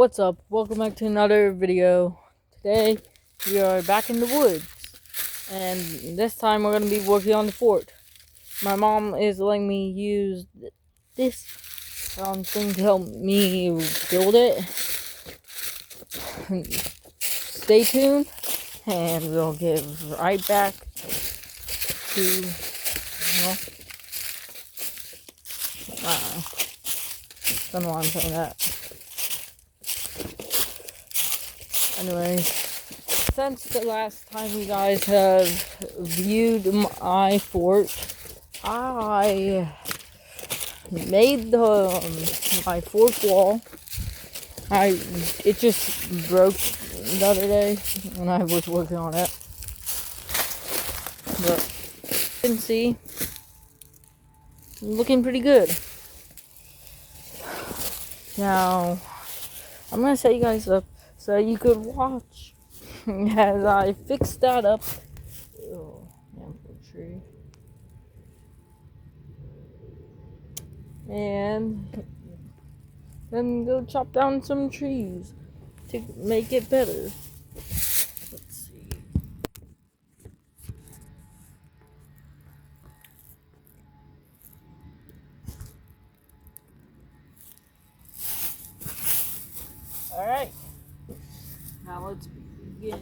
What's up? Welcome back to another video. Today we are back in the woods, and this time we're going to be working on the fort. My mom is letting me use this thing to help me build it. Stay tuned, and we'll get right back to, don't know why I'm saying that. Anyway, since the last time you guys have viewed my fort, I made my fourth wall. It just broke the other day when I was working on it. But you can see, looking pretty good. Now, I'm gonna set you guys up so you could watch as I fix that up. Oh, tree. And then go chop down some trees to make it better. Let's see. Alright. Now let's begin.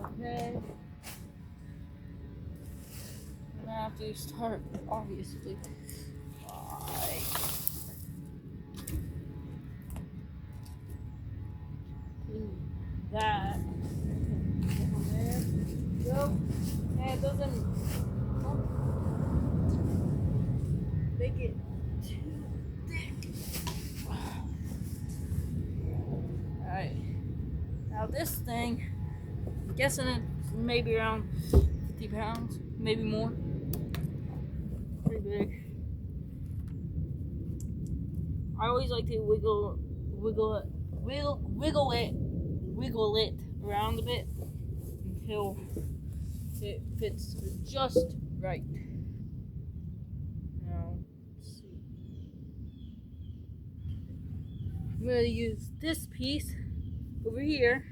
Okay. I'm gonna have to start, obviously, by that. There. Go. And it doesn't make it too thick. Alright. Now this thing, I'm guessing it's maybe around 50 pounds, maybe more. Pretty big. I always like to wiggle it around a bit until it fits just right. Now, let's see. I'm going to use this piece over here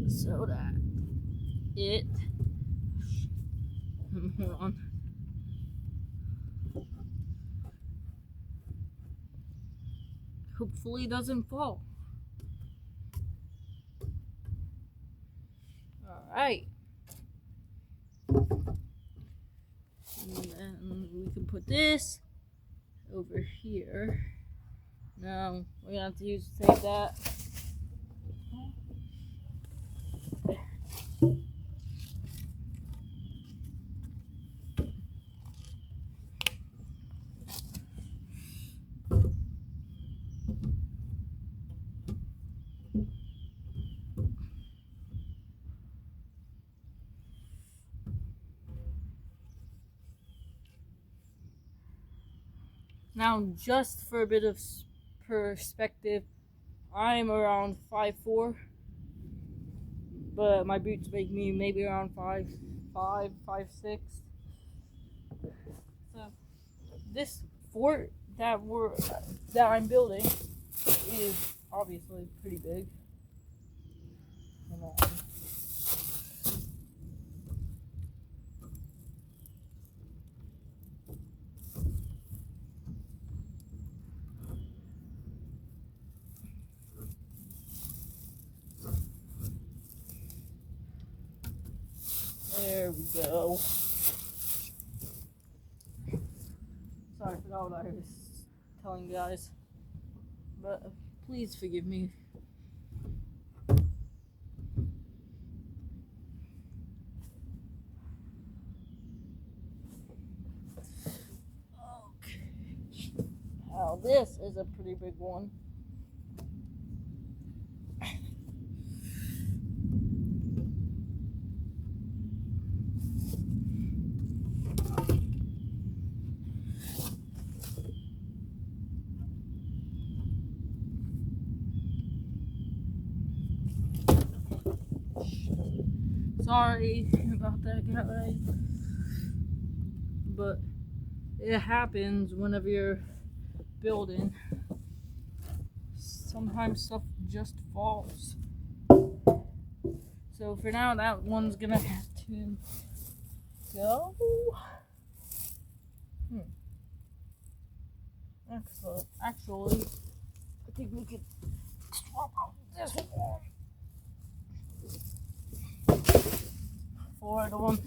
so that it, hold on. Hopefully doesn't fall. Alright. And then we can put this over here. Now we're gonna have to save that. Now, just for a bit of perspective, I'm around 5'4", but my boots make me maybe around 5'5", 5'6". So this fort that I'm building is obviously pretty big. Come on. There we go. Sorry, I forgot what I was telling you guys. But please forgive me. Okay. Now this is a pretty big one. So sorry about that, guys. But it happens whenever you're building. Sometimes stuff just falls. So for now, that one's gonna have to go. Actually, I think we could swap out this one for the one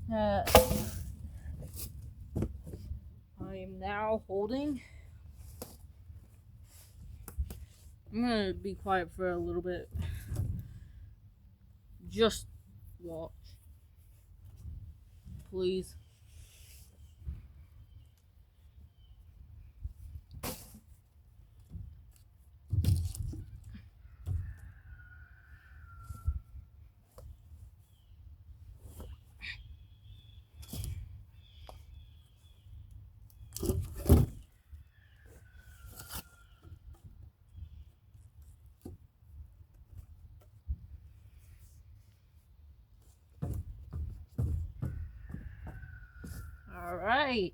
that I am now holding. I'm gonna be quiet for a little bit. Just watch, please. All right.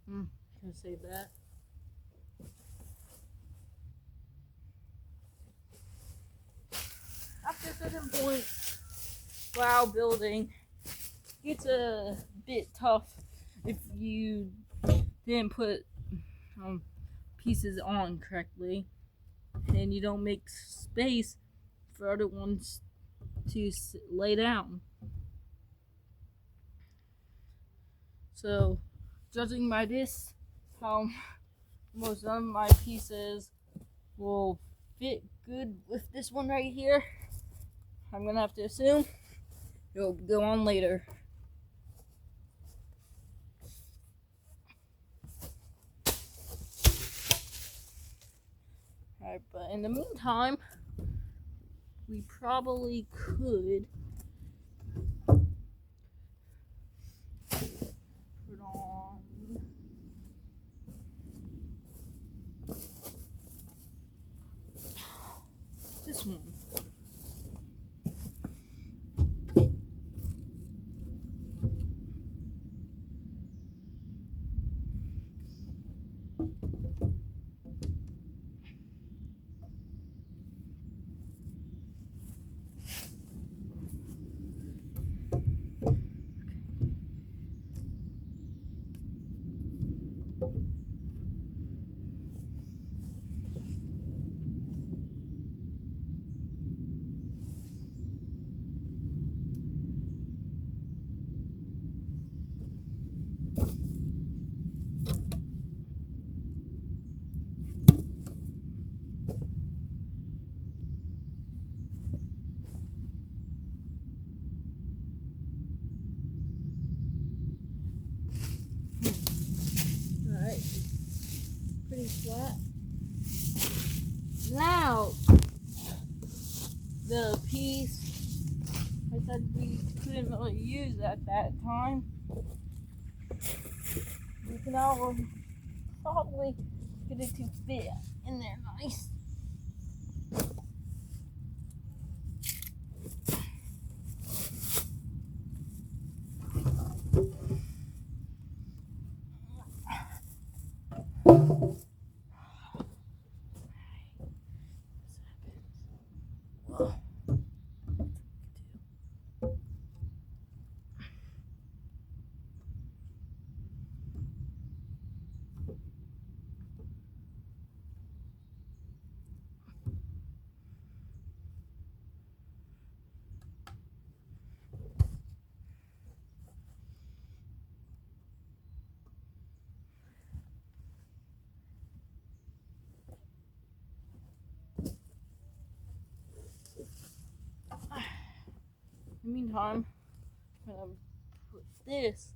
Can I save that? After a certain point, while building, it's a bit tough if you didn't put pieces on correctly and you don't make space for other ones to lay down. So, judging by this, how most of my pieces will fit good with this one right here, I'm gonna have to assume it'll go on later. Alright, but in the meantime, we probably could put on this one. Alright, pretty flat. Now, the piece I I said we couldn't really use at that time. We can now probably get it to fit in there nice. In the meantime, I'm gonna put this.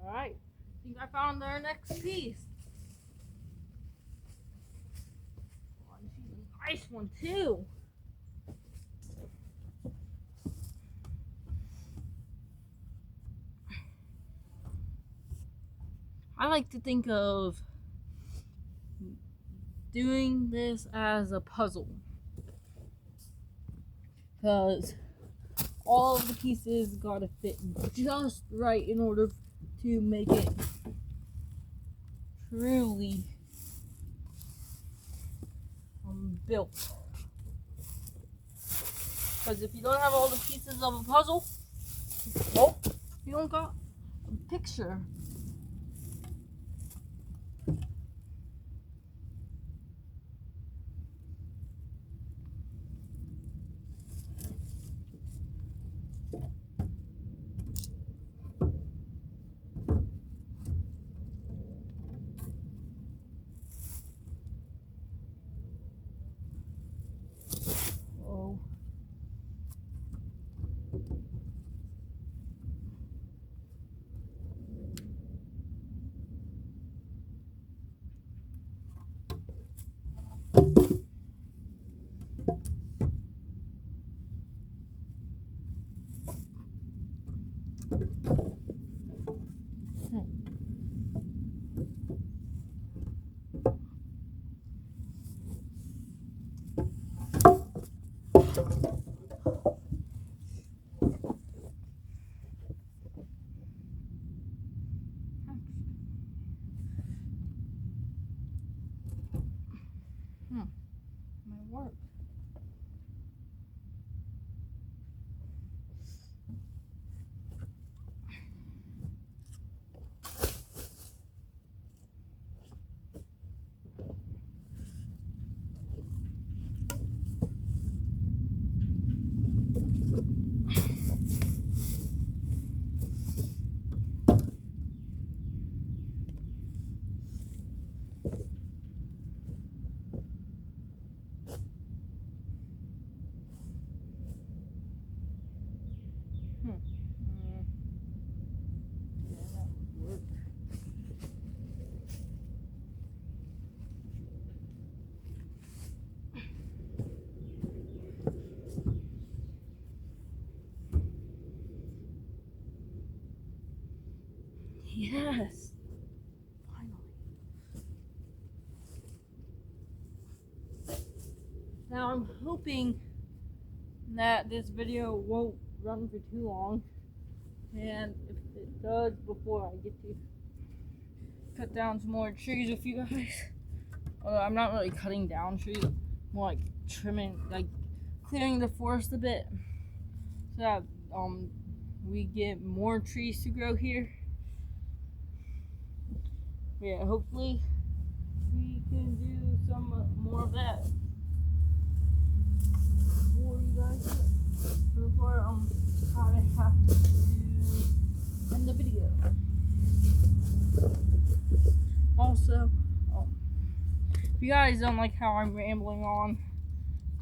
Alright, I think I found our next piece. Oh, this is a nice one too. I like to think of doing this as a puzzle, because all of the pieces gotta fit just right in order to make it truly built. Because if you don't have all the pieces of a puzzle, well, you don't got a picture. Oh. Might work. Yes. Finally. Now I'm hoping that this video won't run for too long, and if it does before I get to cut down some more trees with you guys. Although I'm not really cutting down trees, more like trimming, like clearing the forest a bit, so that we get more trees to grow here. Yeah, hopefully we can do some more of that for you guys. Before I have to end the video. Also, if you guys don't like how I'm rambling on,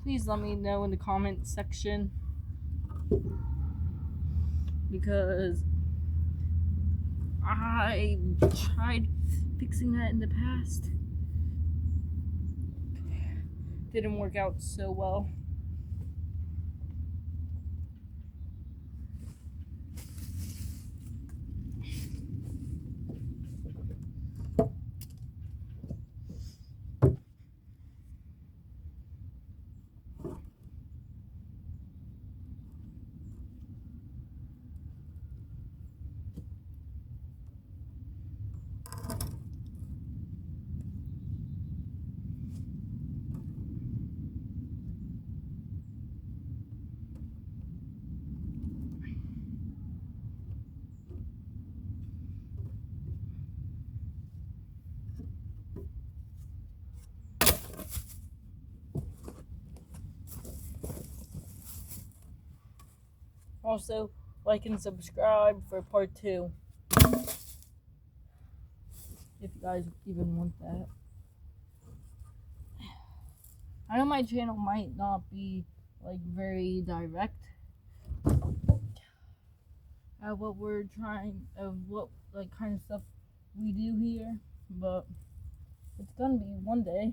please let me know in the comment section, because I tried fixing that in the past. Didn't work out so well. Also, like and subscribe for part 2. If you guys even want that. I know my channel might not be like very direct at what we're trying, of what like kind of stuff we do here, but it's gonna be one day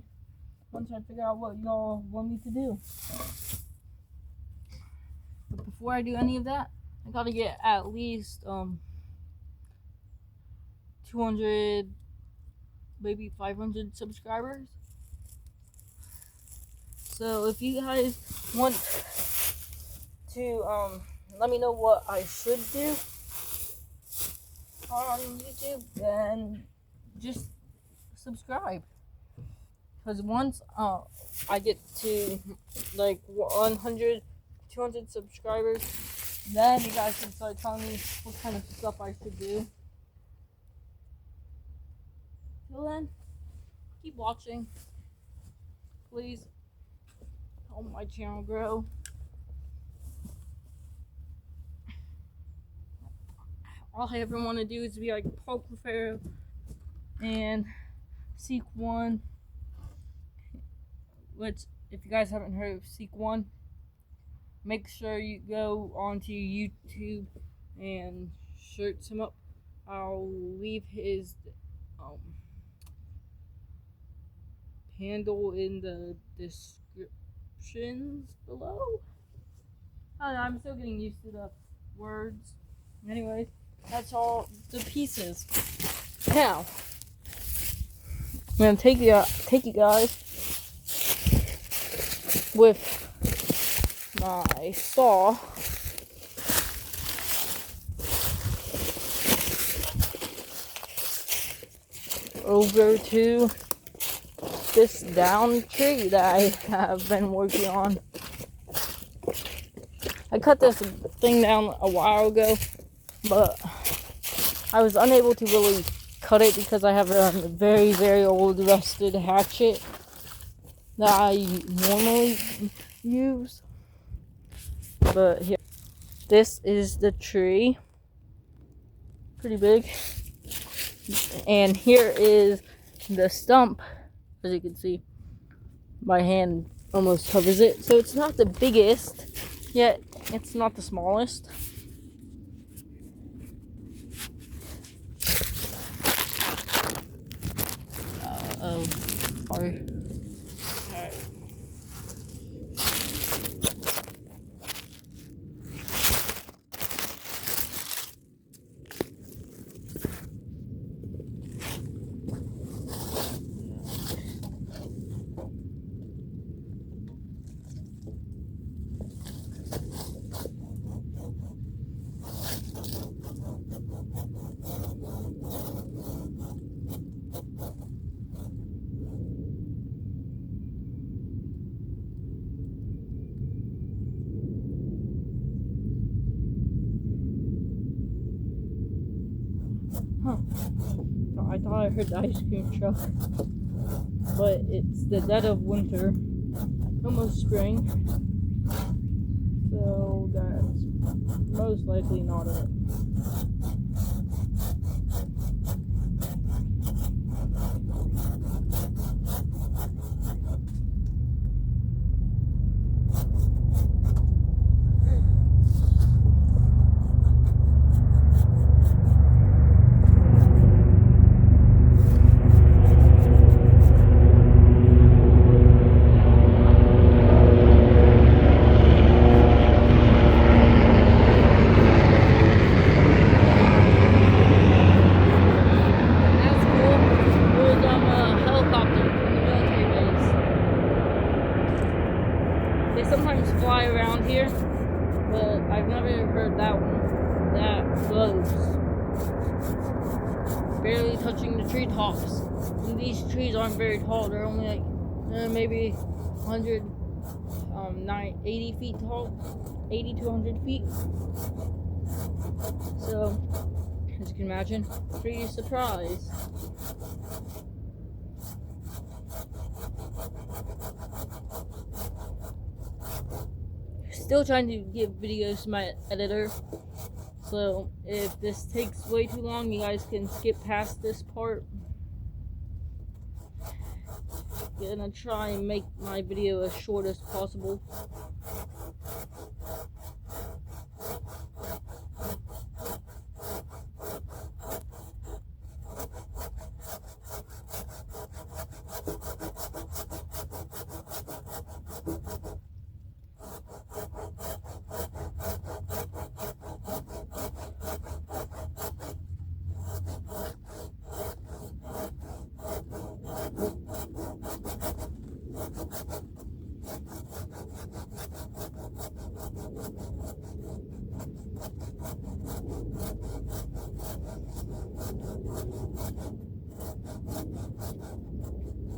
once I figure out what y'all want me to do. But before I do any of that, I gotta get at least 200, maybe 500 subscribers. So if you guys want to let me know what I should do on YouTube, then just subscribe. Because once I get to like 100, 200 subscribers, then you guys can start telling me what kind of stuff I should do. Till then, keep watching. Please help my channel grow. All I ever want to do is be like Paul Clefaro and Seek One, which, if you guys haven't heard of Seek One, make sure you go onto YouTube and search him up. I'll leave his handle in the descriptions below. I don't know, I'm still getting used to the words. Anyways, that's all the pieces. Now, I'm gonna take you guys with my saw over to this down tree that I have been working on. I cut this thing down a while ago, but I was unable to really cut it because I have a very, very old rusted hatchet that I normally use. But here, this is the tree. Pretty big. And here is the stump. As you can see, my hand almost covers it. So it's not the biggest, yet it's not the smallest. Sorry. Alright. I thought I heard the ice cream truck, but it's the dead of winter, almost spring, so that's most likely not it. They sometimes fly around here, but I've never heard that one that close. Barely touching the treetops. And these trees aren't very tall. They're only like maybe 80 feet tall, 80 to 100 feet. So, as you can imagine, pretty surprised. Still trying to give videos to my editor, so if this takes way too long, you guys can skip past this part. Gonna try and make my video as short as possible.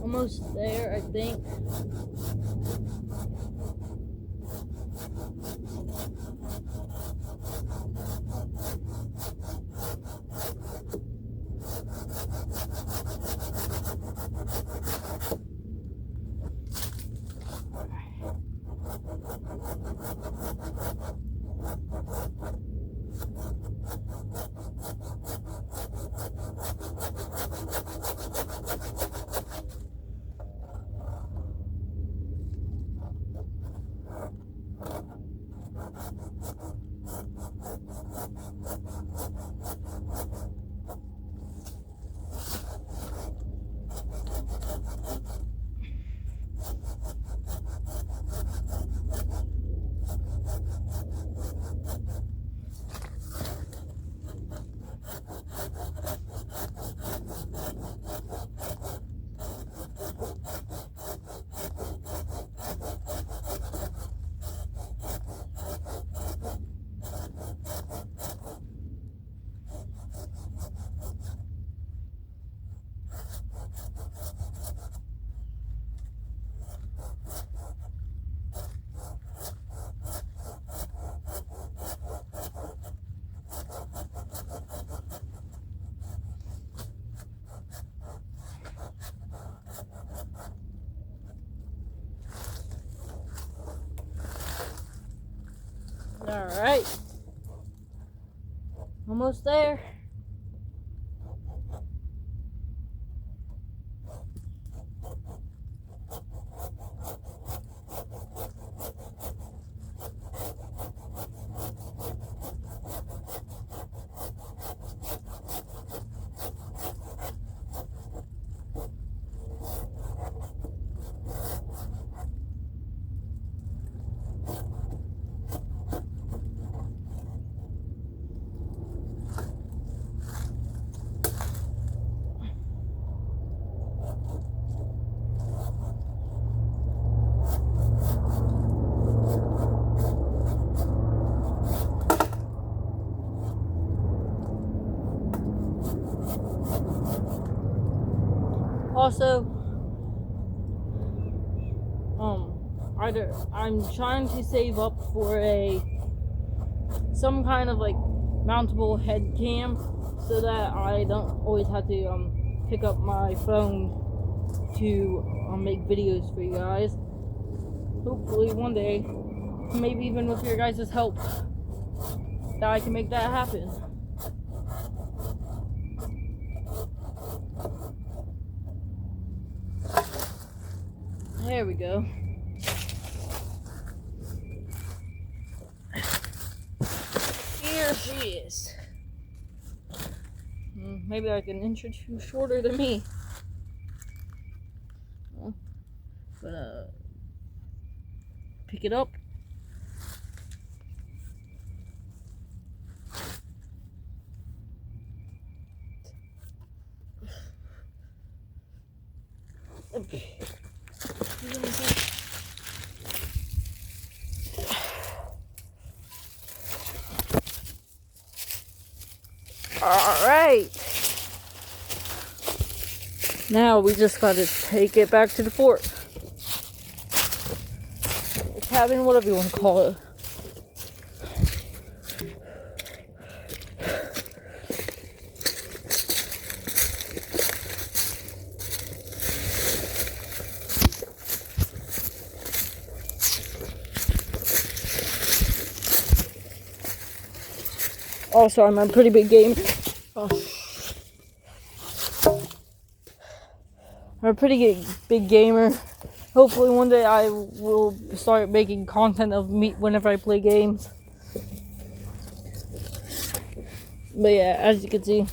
Almost there, I think. Alright. Almost there. Also, I'm trying to save up for some kind of like mountable head cam so that I don't always have to pick up my phone to make videos for you guys. Hopefully one day, maybe even with your guys' help, that I can make that happen. There we go. Here she is. Maybe like an inch or two shorter than me. But pick it up. Okay. Alright. Now we just gotta take it back to the fort. The cabin, whatever you want to call it. Also, I'm a pretty big gamer. I'm a pretty big gamer. Hopefully one day I will start making content of me whenever I play games. But yeah, as you can see,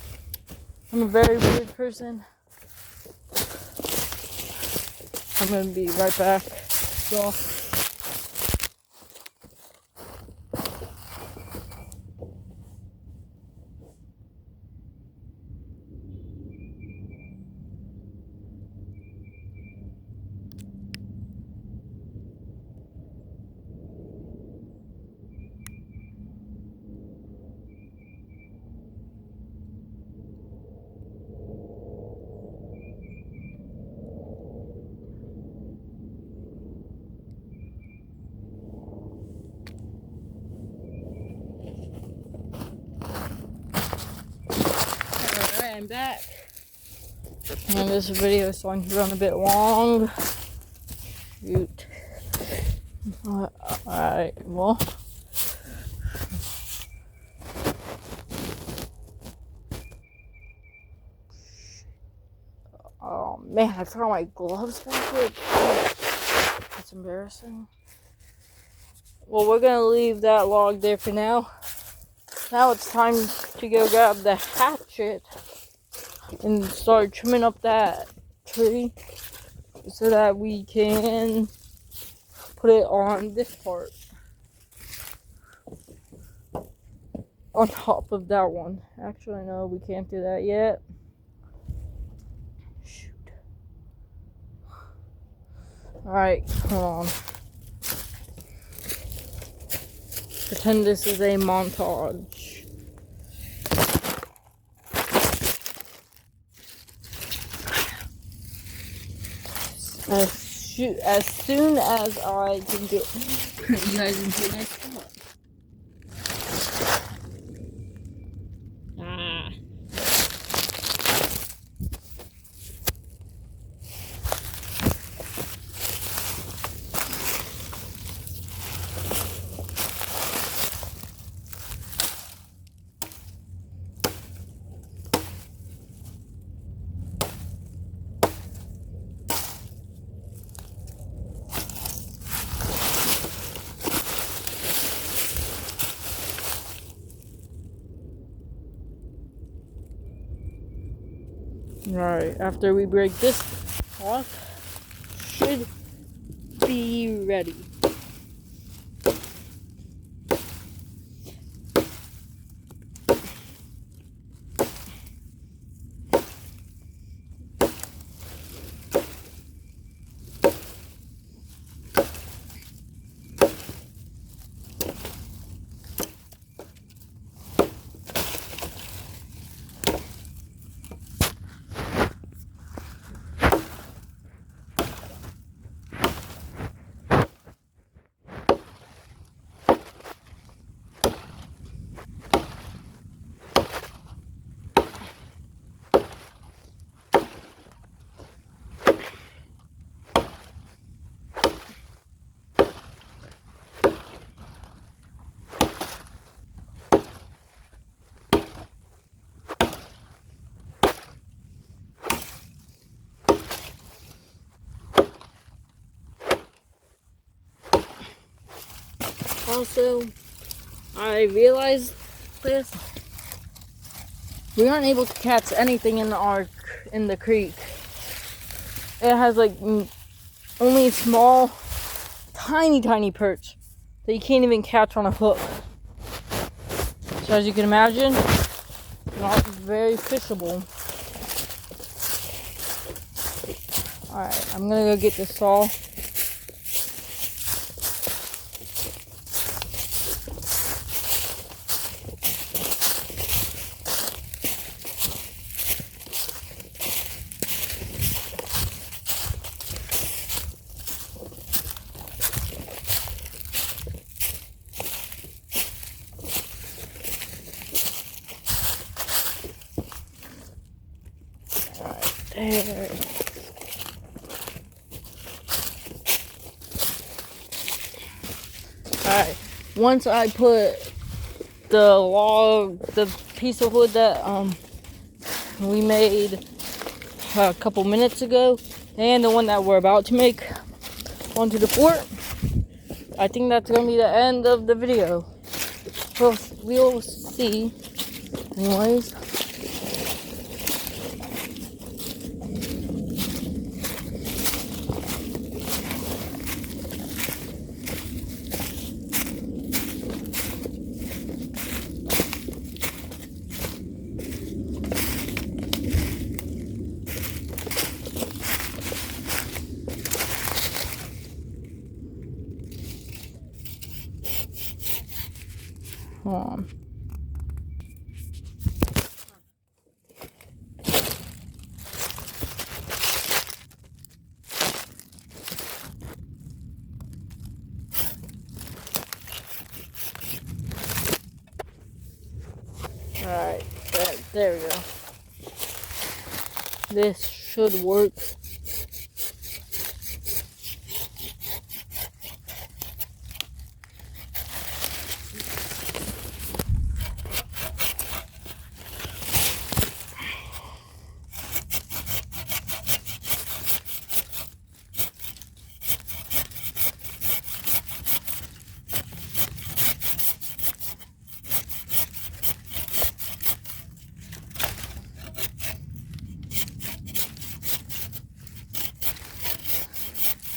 I'm a very weird person. I'm gonna be right back. So. I'm back. And this video is starting to run a bit long. Shoot. Alright, well. Oh man, I forgot my gloves back here. That's embarrassing. Well, we're gonna leave that log there for now. Now it's time to go grab the hatchet and start trimming up that tree so that we can put it on this part on top of that one. Actually, no, we can't do that yet. Shoot. Alright, hold on. Pretend this is a montage. As soon as I can get you guys into the next spot. Alright, after we break this off, should be ready. Also, I realized this. We aren't able to catch anything in the creek. It has like only small, tiny perch that you can't even catch on a hook. So as you can imagine, not very fishable. Alright, I'm gonna go get the saw. There. Alright, once I put the piece of wood that we made a couple minutes ago, and the one that we're about to make onto the fort, I think that's gonna be the end of the video. We'll see. Anyways. Hold on. Alright, there we go. This should work.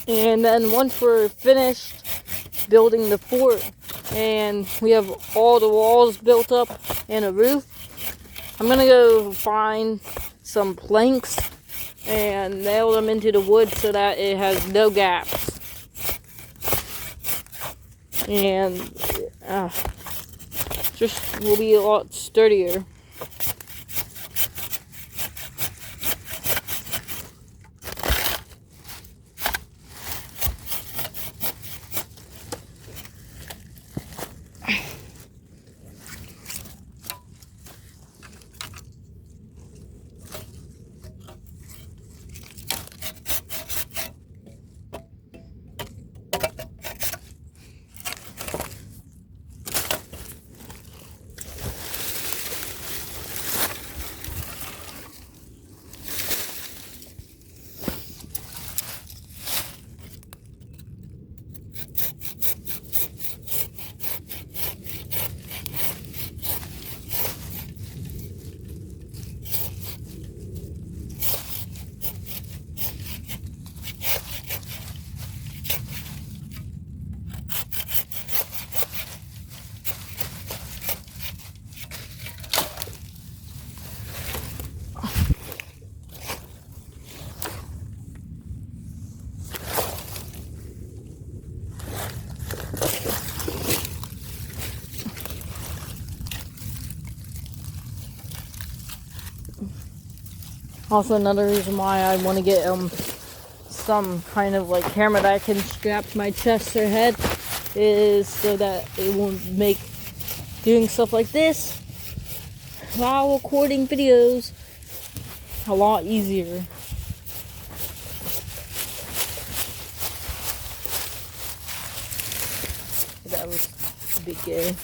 And then once we're finished building the fort and we have all the walls built up and a roof, I'm gonna go find some planks and nail them into the wood so that it has no gaps. And just will be a lot sturdier. Also, another reason why I want to get some kind of like camera that I can strap to my chest or head is so that it won't make doing stuff like this while recording videos a lot easier. That was a bit gay.